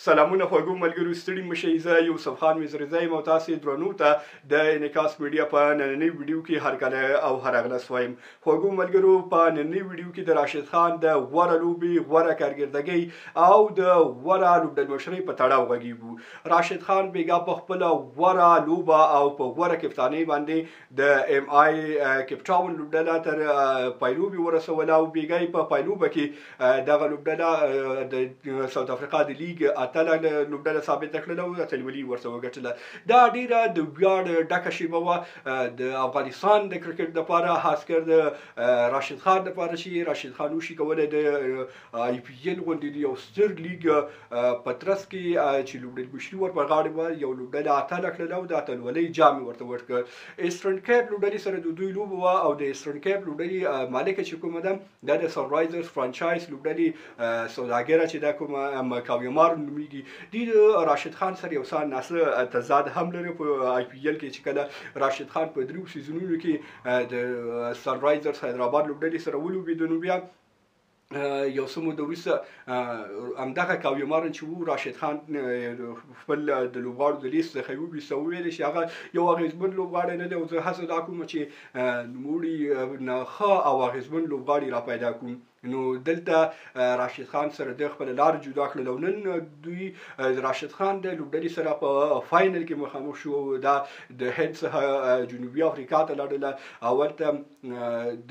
سلامونه خوږو ملګرو، ستړي مشئ. زه یوسف خان مزرزی یم او تاسې درنو ته د انعکاس میډیا په نننۍ ویډیو کې هرکله او هر اغلس وایم. خوږو ملګرو، په نننۍ ویډیو کې د راشد خان د غوره لوبې، غوره کارکردګۍ او د غوره لوبډلمشرۍ په تړاو غږیږو. راشد خان بیګا په خپله غوره لوبه او په غوره کپتانۍ باندې د ایم آی کیپټاون لوبډله تر پایلوبې ورسوله او بیګا یې په پایلوبه کې دغه لوبډله د ساوث افریقا د لیګ اتله لوبډله ثابته کړله او اتلولي ورته وګټله. دا ډیره د ویاړ ډکه شیبه وه د افغانستان د کرکټ دپاره، خاص کر د راشد خان دپاره چې راشد خان وشي کولی د آی پي ایل غوندې یو ستر لیګ په ترڅ کې چې لوبډلمشري ور په غاړه وه، یو لوبډله اتله کړله او د اتلولۍ جام یې ورته ورکړ. ایسټرن کیپ لوبډلې سره د دوی لوبه وه او د ایسټرن کیپ لوبډلې مالکه چې کومه ده دا د سنرایزرز فرانچایز لوبډلې سوداګره چې دا کومه مکاویمار نومیږي، دوی د راشد خان سره یو څه ناسه تضاد هم لري. په آی پي ایل کې چې کله راشد خان په 3 سیزونونو کې د سنرایزرز حیدرآباد لوبډلې سره ولوبېد، نو بیا یو څه موده وروسته همدغه کاویمارن چې وو راشد خان خپل د لوبغاړو د لیست څخه وویسته، وویل چې هغه یو اغېزمن لوبغاړی نه دی او زه هڅه دا کوم چې نوموړي نه ښه او اغېزمن لوبغاړي را پیدا کوم. نو دلته راشد خان سره د خپل لار جدا کړل او نن دوی راشد خان د لوبډلې سره په فاینل کې مخامخ شو. دا د هند څخه جنوبي افریقا ته لاړله او هلته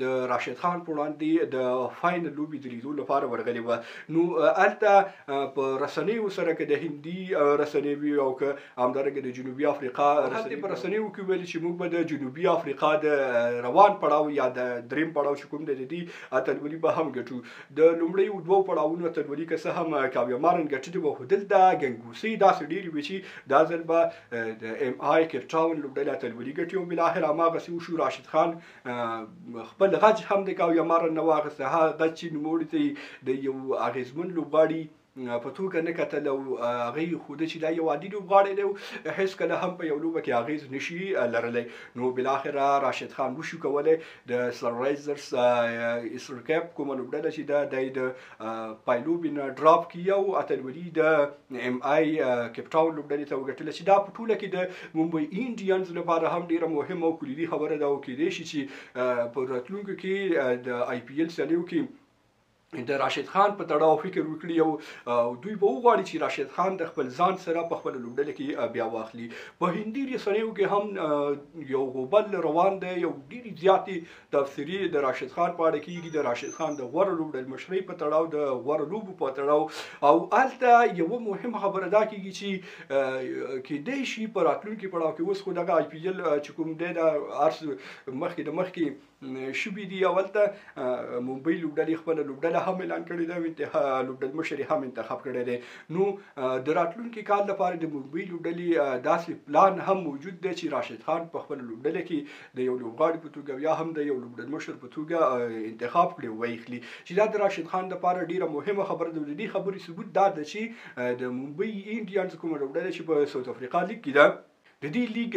د راشد خان په وړاندې د فاینل لوبې د لیدو لپاره ورغلې وه. نو هلته په رسنیو سره که د هندي رسنۍ وي او که همدارنګه د جنوبي افریقا رسنۍ په رسنیو کې ویل چې موږ به د جنوبي افریقا د روان پړاو یا د دریم پړاو چې کوم دی د دې اتلولي به هم ګټو. د لومړیو 2 پړاوونو اتلولي که څه هم کاویمارن ګټلې وه، خو دلته ګنګوسۍ داسې ډېرې وې چې دا ځل به د ایم آی کیپټاون لوبډلې اتلولي ګټي او بالاخره هماغسې وشو. راشد خان خپل غچ هم د کاویمارن نه واخیسته، هغه غچ چې نوموړي ته د یو اغېزمن لوبغاړي په توګه نه کتل او هغه یې ښوده چې دا یو عادي لوبغاړی دی او هېڅکله هم په یو لوبه کې اغېز نشي لرلی. نو بالاخره راشد خان وشو کولی د سنرایزرز ایسټرن کیپ کومه لوبډله چې ده دی د پایلوبې نه ډراپ کړي او اتلولي د ایم آی کیپټاون لوبډلې ته وګټله، چې دا په ټوله کې د ممبئی انډینز لپاره هم ډېره مهمه او کلیدي خبره ده او کیدای شي چې په راتلونکو کې د آی پي ایل سیالیو کې د راشد خان په تړاو فکر وکړي او دوی به وغواړي چې راشد خان د خپل ځان سره په خپله لوبډله کې بیا واخلي. په هندي رسنیو کې هم یو غوبل روان دی، یو ډېرې زیاتې تبصرې د راشد خان په اړه کېږي، د راشد خان د غوره لوبډلمشرۍ په تړاو، د غوره لوبو په تړاو. او هلته یوه مهمه خبره دا کېږي چې کیدای شي په راتلونکي پړاو کې اوس خو دغه آی پي ایل چې کوم دی دا هر څه مخکې شوي دي او هلته ممبئی لوبډلې خپله لوبډله هم اعلان کړې ده، لوبډلمشر هم انتخاب کړی دی. نو د راتلونکي کال لپاره د ممبئی لوبډلې داسې پلان هم موجود دی چې راشد خان په خپله لوبډله کې د یو لوبغاړي په توګه یا هم د یو لوبډلمشر په توګه انتخاب کړي ویخلي، چې دا د راشد خان لپاره ډیره مهمه خبره ده. د دې خبرې ثبوت دا ده چې د ممبئی انډینز کومه لوبډله چې په ساوث افریقا لیګ کې ده، د دې لیګ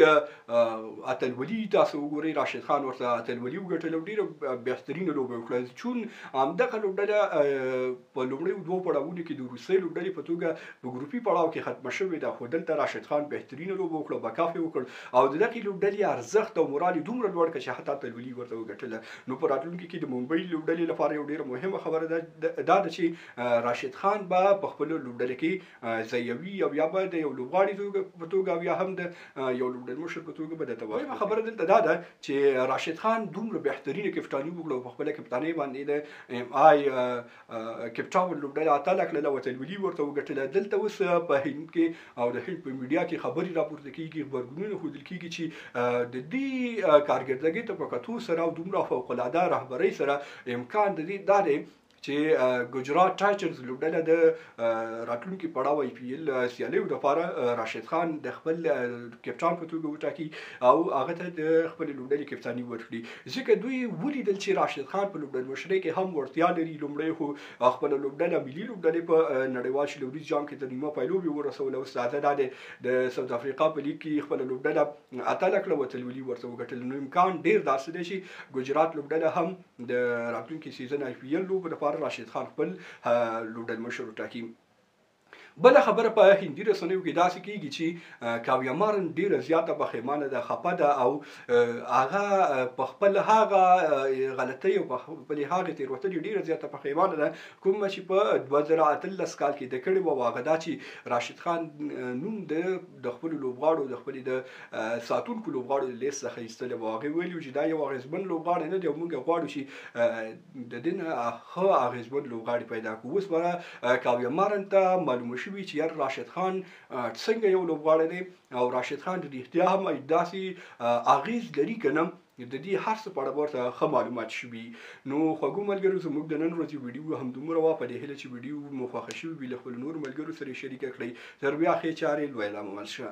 اتلولي تاسو وګورئ، راشد خان ورته اتلولي وګټله او ډېره بهترینه لوبه وکړه. چون همدغه لوبډله په لومړیو 2 پړاوونو کې د وروستۍ لوبډلې په توګه په ګروپي پړاو کې ختمه شوې ده، خو دلته راشد خان بهترینه لوبه وکړه، بکاف یې وکړ او د دغې لوبډلې ارزښت او مورال یې دومره لوړ کړه چې حتی اتلولي ورته وګټله. نو په راتلونکي کې د ممبئی لوبډلې لپاره یو ډېره مهمه خبره دا ده چې راشد خان به په خپلو لوبډله کې ځایوي او یا به د یو لوبغاړي په توګه او یا هم د یو لوبډلمشر په توګه به درته وایم. خبره دلته دا ده چې راشد خان دومره بهترینه کپتاني وکړه په خپله کپتانۍ باندې د ایم آی کیپټاون لوبډله اتله کړله او اتلولي ورته وګټله. دلته اوس په هند کې او د هند په میډیا کې خبرې راپورته کېږي، غبرګونونه ښودل کېږي چې د دې کارکردګۍ ته په کتو سره او دومره فوقالعاده رهبرۍ سره امکان د دې دا دی چې ګجرات ټایټنز لوبډله د راتلونکي پړاو آی پي ایل سیالیو لپاره راشد خان د خپل کپتان په توګه وټاکي او هغه ته د خپلې لوبډلې کپتاني ورکړي، ځکه دوی ولیدل چې راشد خان په لوبډلمشرۍ کې هم وړتیا لري. لومړی خو خپله لوبډله ملي لوبډلې په نړیوال شلوریز جام کې تر نیمه پایلوبې ورسوله، اوس راځه دا دی د ساوث افریقا په لیګ کې خپله لوبډله اتله کړه او اتلولي ورته وګټله. نو امکان ډېر داسې دی چې ګجرات لوبډله هم د راتلونکي سیزن آی پي ایل لوبو لپاره راشد خان خپل لوبډلمشر وټاکي. بل خبره په هندي رسنیو کې داسې کیږي چې کاویا مارن ډیره زیاته پښیمانه ده، خپه ده او هغه په خپل هغه غلطۍ او په خپل هغه تېروتنې ډیره زیاته پښیمانه ده کومه چې په 2018 کال کې د کړې وه. هغه دا چې راشد خان نوم د خپلو لوبغاړو د خپلې د ساتونکو لوبغاړو د لیست څخه ایستلی و. هغې ویلي چې دا یو اغېزمن لوبغاړی نه دی او موږ غواړو چې د دې نه ښه اغېزمن لوبغاړي پیدا کړو. اوس به کاویا مارن ته معلومه شوي چې یار راشد خان څنګه یو لوبغاړی دی او راشد خان د رښتیا هم داسې اغېز لري که نه، د دې هر څه په اړه به ورته ښه معلومات شوي. نو خوږو ملګرو زموږ د نن ورځې ویډیو همدومره وه. په دې هیله چې ویډیو مو خوښه شوي وي له خپلو نورو ملګرو سره یې شریکه کړئ. تر بیا ښې چارې لویه لامل شه.